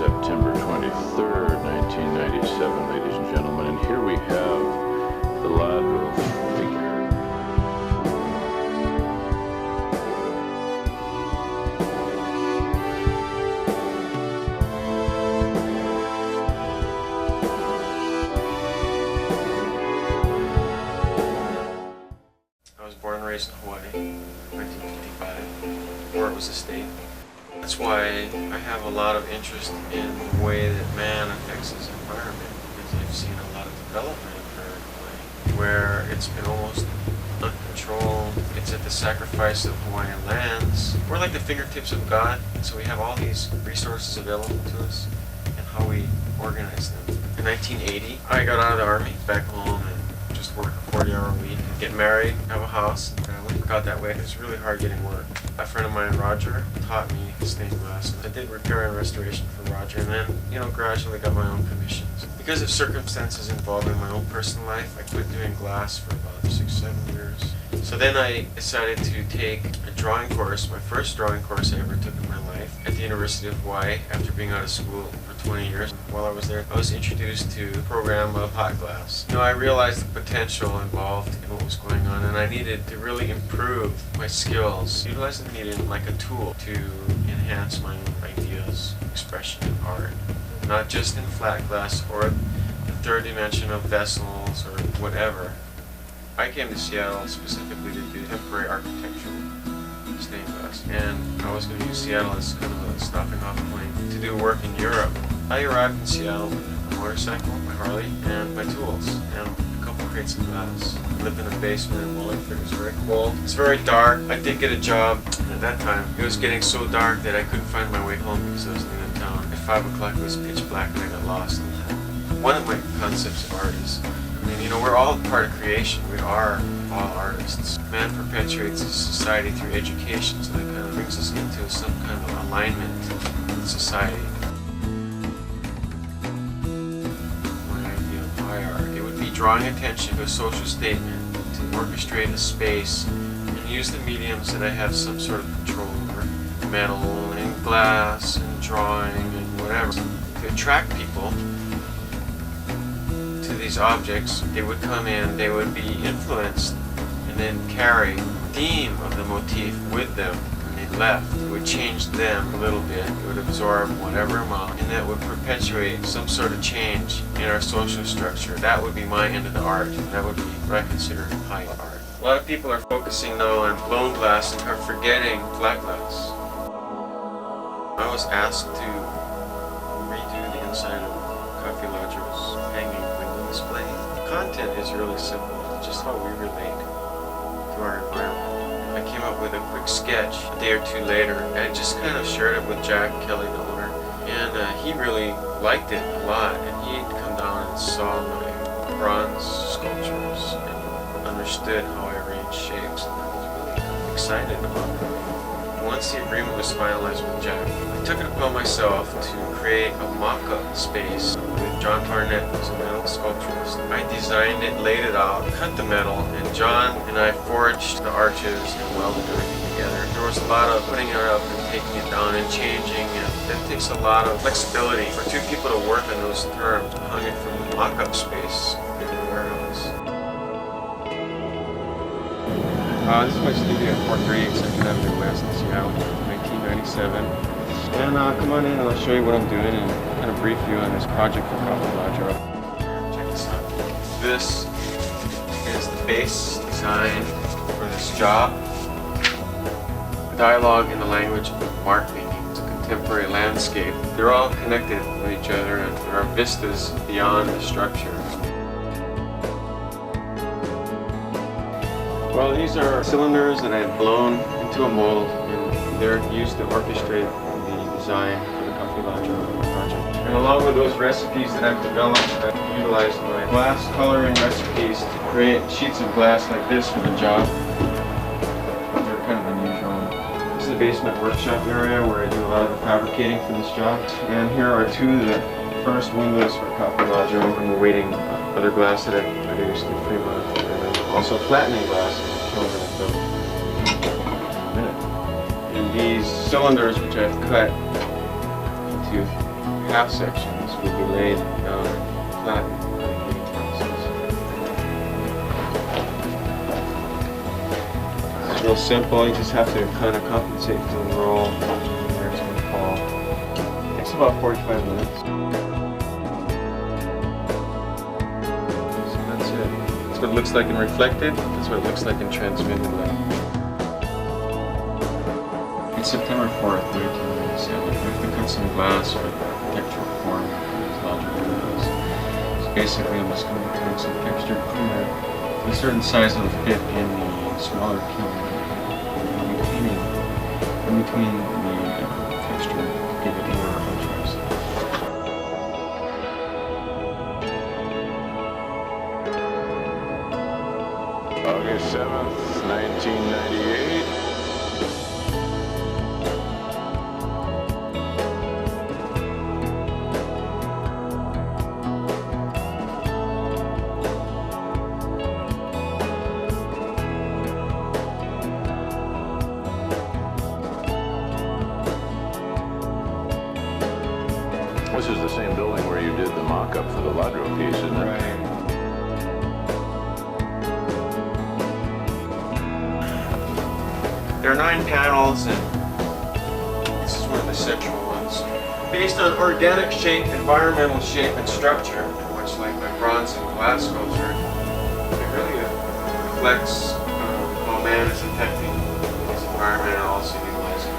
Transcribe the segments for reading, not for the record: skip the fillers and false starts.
September 23rd, 1997, ladies and gentlemen, and here we have the Ladro figure. I was born and raised in Hawaii, 1955, before it was a state. That's why I have a lot of interest in the way that man affects his environment, because I've seen a lot of development occur in Hawaii, where it's been almost uncontrolled. It's at the sacrifice of Hawaiian lands. We're like the fingertips of God, so we have all these resources available to us, and how we organize them. In 1980, I got out of the army, back home, and just work a 40-hour week, get married, have a house, and family. Got that way. It was really hard getting work. A friend of mine, Roger, taught me stained glass, and I did repair and restoration for Roger, and then, gradually got my own commissions. Because of circumstances involving my own personal life, I quit doing glass for about 6-7 years. So then I decided to take a drawing course, my first drawing course I ever took in my life, at the University of Hawaii after being out of school for 20 years. While I was there, I was introduced to a program of hot glass. I realized the potential involved in what was going on, and I needed to really improve my skills, utilize the medium like a tool to enhance my own ideas, expression, and art. Not just in flat glass or the third dimension of vessels or whatever. I came to Seattle specifically to do temporary architectural stained glass, and I was going to use Seattle as kind of a stopping off point to do work in Europe. I arrived in Seattle with a motorcycle, my Harley, and my tools, and a couple crates of glass. I lived in a basement in Wallingford. It was very cold. It's very dark. I did get a job, and at that time it was getting so dark that I couldn't find my way home because I was leaving town. At 5 o'clock it was pitch black and I got lost. One of my concepts of art is, we're all part of creation. We are all artists. Man perpetuates his society through education, so that kind of brings us into some kind of alignment with society. My idea of my art, it would be drawing attention to a social statement, to orchestrate a space, and use the mediums that I have some sort of control over, metal and glass and drawing and whatever, to attract people to these objects. They would come in, they would be influenced, and then carry the theme of the motif with them when they left. It would change them a little bit, it would absorb whatever amount, and that would perpetuate some sort of change in our social structure. That would be my end of the art. That would be what I consider high art. A lot of people are focusing though on blown glass and are forgetting flat glass. I was asked to redo the inside of Coffee Lodger's hanging window display. The content is really simple, it's just how we relate to our environment. I came up with a quick sketch a day or two later, and I just kind of shared it with Jack Kelly, the owner, and he really liked it a lot, and he'd come down and saw my bronze sculptures and understood how I arranged shapes, and I was really excited about it. Once the agreement was finalized with Jack, I took it upon myself to create a mock-up space with John Barnett, who's a metal sculpturist. I designed it, laid it out, cut the metal, and John and I forged the arches and welded everything together. There was a lot of putting it up and taking it down and changing, and that takes a lot of flexibility for two people to work on those terms. I hung it from the mock-up space in the warehouse. This is my studio at 438 Second Avenue West in Seattle, 1997. And come on in and I'll show you what I'm doing and kind of brief you on this project for Coffee Lodger. Check this out. This is the base design for this job. Dialogue in the language of mark making. It's a contemporary landscape. They're all connected with each other, and there are vistas beyond the structure. Well, these are cylinders that I've blown into a mold, and they're used to orchestrate the design for the Coffee Lodger project. And along with those recipes that I've developed, I've utilized my glass coloring recipes to create sheets of glass like this for the job. They're kind of unusual. This is the basement workshop area where I do a lot of the fabricating for this job. And here are two of the first windows for Coffee Lodger. I'm awaiting other glass that I've produced in Fremont. Also flattening glass in a minute. And these cylinders, which I've cut into half sections will be laid down flat in the heating process. It's real simple, you just have to kind of compensate for the roll where it's going to fall. It takes about 45 minutes. So that's it. That's what it looks like in reflected, that's what it looks like in transmitted light. It's September 4th, 1997. I have to cut some glass for the architectural form of these larger windows. So basically I'm just going to be cutting some textured clear to a certain size that will fit in the smaller kiln. I'll be cleaning in between the texture to give it more contrast. August 7th, 1998. This is the same building where you did the mock-up for the Ladro piece, isn't it? Right. There are 9 panels, and this is one of the central ones. Based on organic shape, environmental shape, and structure, much like my bronze and glass sculpture, it really reflects how man is affecting his environment and also utilizing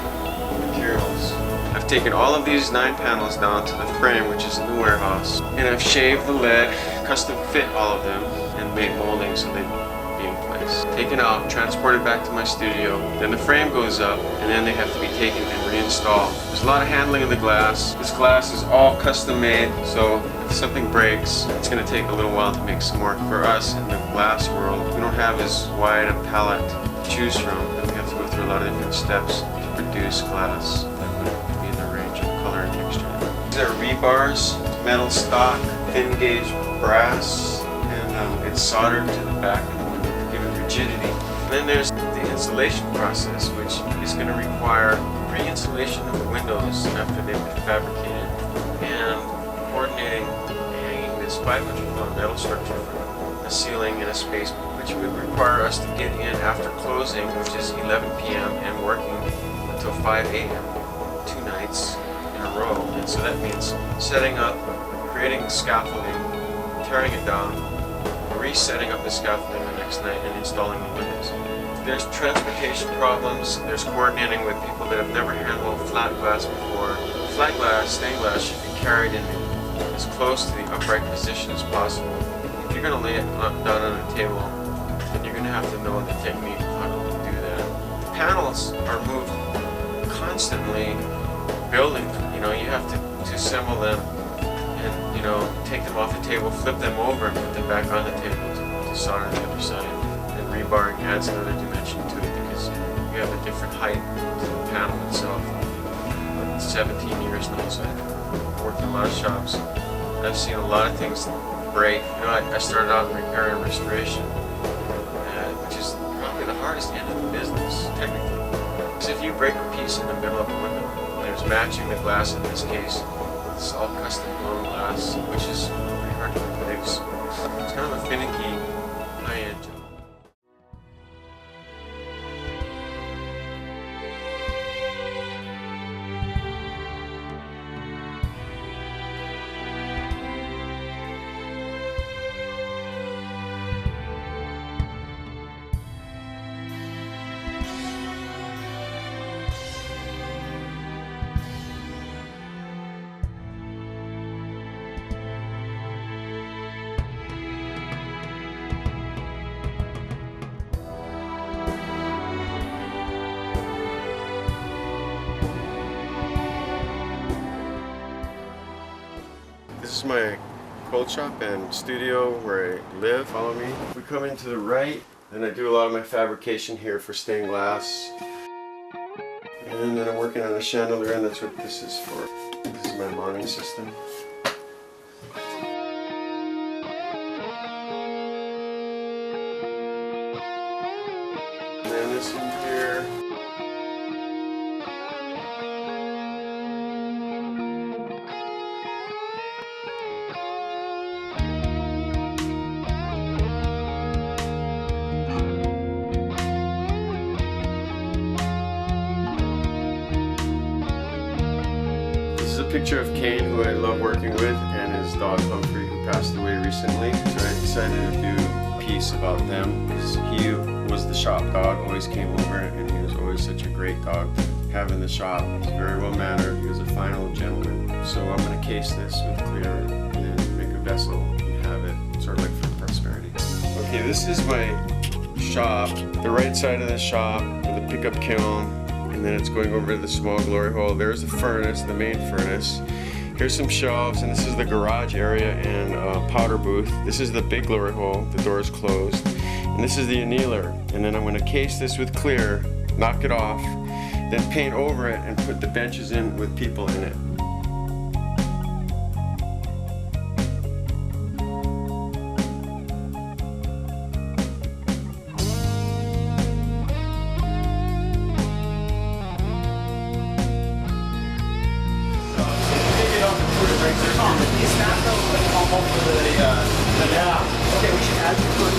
materials. I've taken all of these 9 panels down to the frame, which is in the warehouse, and I've shaved the lead, custom fit all of them, and made moldings so they'd be in place. Taken out, transported back to my studio, then the frame goes up, and then they have to be taken and reinstalled. There's a lot of handling of the glass. This glass is all custom made, so if something breaks, it's going to take a little while to make some more. For us in the glass world, we don't have as wide a palette to choose from, and we have to go through a lot of different steps to produce glass that would be in the range of color and texture. These are rebars, metal stock, thin gauge brass, and it's soldered to the back of the window to give it rigidity. And then there's the insulation process, which is going to require re-insulation of the windows after they've been fabricated, and coordinating hanging this 500-pound metal structure from a ceiling and a space, which would require us to get in after closing, which is 11 p.m. and working until 5 a.m. 2 nights in a row. And so that means setting up, creating scaffolding, tearing it down, resetting up the scaffolding the next night, and installing the windows. There's transportation problems, there's coordinating with people that have never handled flat glass before. Flat glass, stained glass, should be carried in as close to the upright position as possible. If you're going to lay it down on a table, then you're going to have to know the technique of how to do that. The panels are moved constantly, building. You know, you have to assemble them and, you know, take them off the table, flip them over, and put them back on the table to solder the other side. And rebarring adds another dimension to it because you have a different height to the panel itself. But 17 years now, so I've worked in a lot of shops. I've seen a lot of things break. You know, I started out in repair and restoration, which is probably the hardest end of the business, technically. Because if you break a piece in the middle of a window, there's matching the glass in this case. It's all custom blown glass, which is pretty hard to produce. It's kind of a finicky, high-end job. This is my cold shop and studio where I live. Follow me. We come in to the right, and I do a lot of my fabrication here for stained glass. And then I'm working on a chandelier, and that's what this is for. This is my mounting system. And then this one here. picture of Kane, who I love working with, and his dog Humphrey, who passed away recently. So I decided to do a piece about them because he was the shop dog, always came over, and he was always such a great dog to have in the shop. He was very well mannered, he was a fine old gentleman. So I'm going to case this with clear and then make a vessel and have it sort of like for prosperity. Okay, this is my shop, the right side of the shop with a pickup kiln, and then it's going over to the small glory hole. There's the furnace, the main furnace. Here's some shelves, and this is the garage area and powder booth. This is the big glory hole, the door is closed. And this is the annealer. And then I'm going to case this with clear, knock it off, then paint over it and put the benches in with people in it. Yeah. Okay, we should add you for it.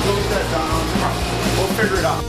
Close that down. We'll figure it out.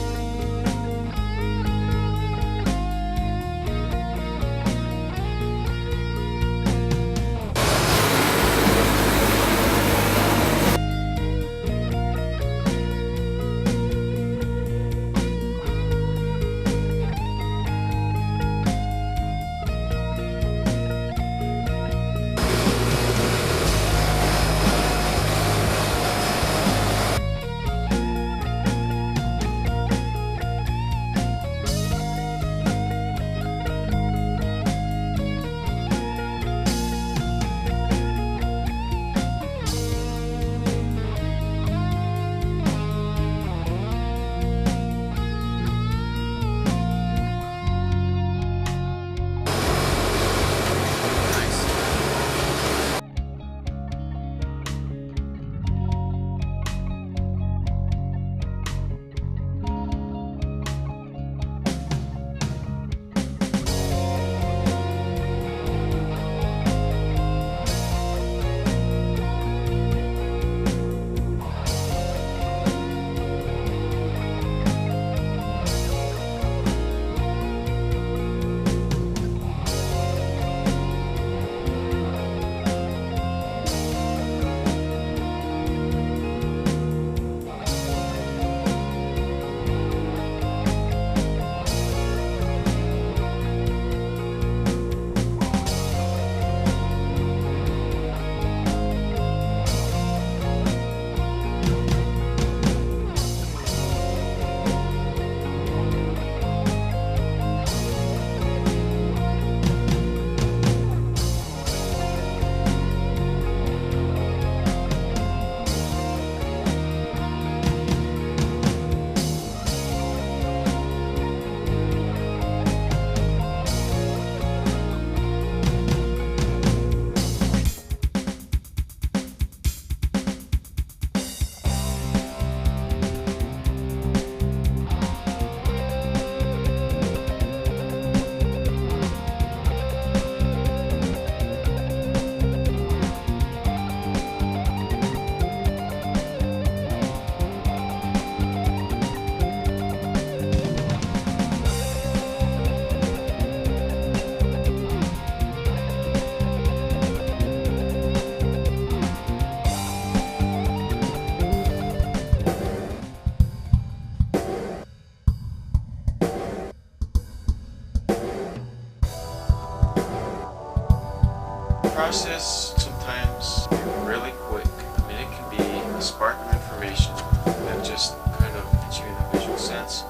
Process sometimes can be really quick. I mean, it can be a spark of information that just kind of hits you in a visual sense.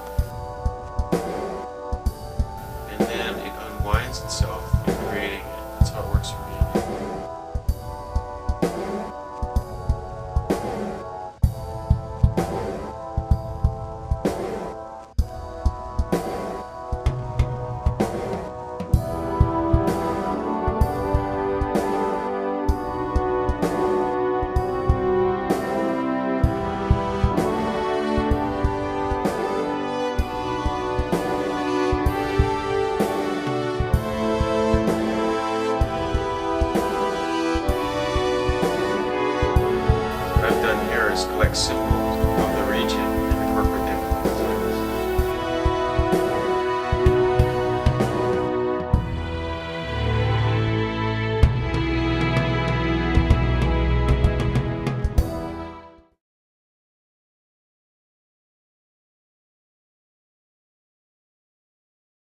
And then it unwinds itself in creating it. That's how it works for me. Collect symbols.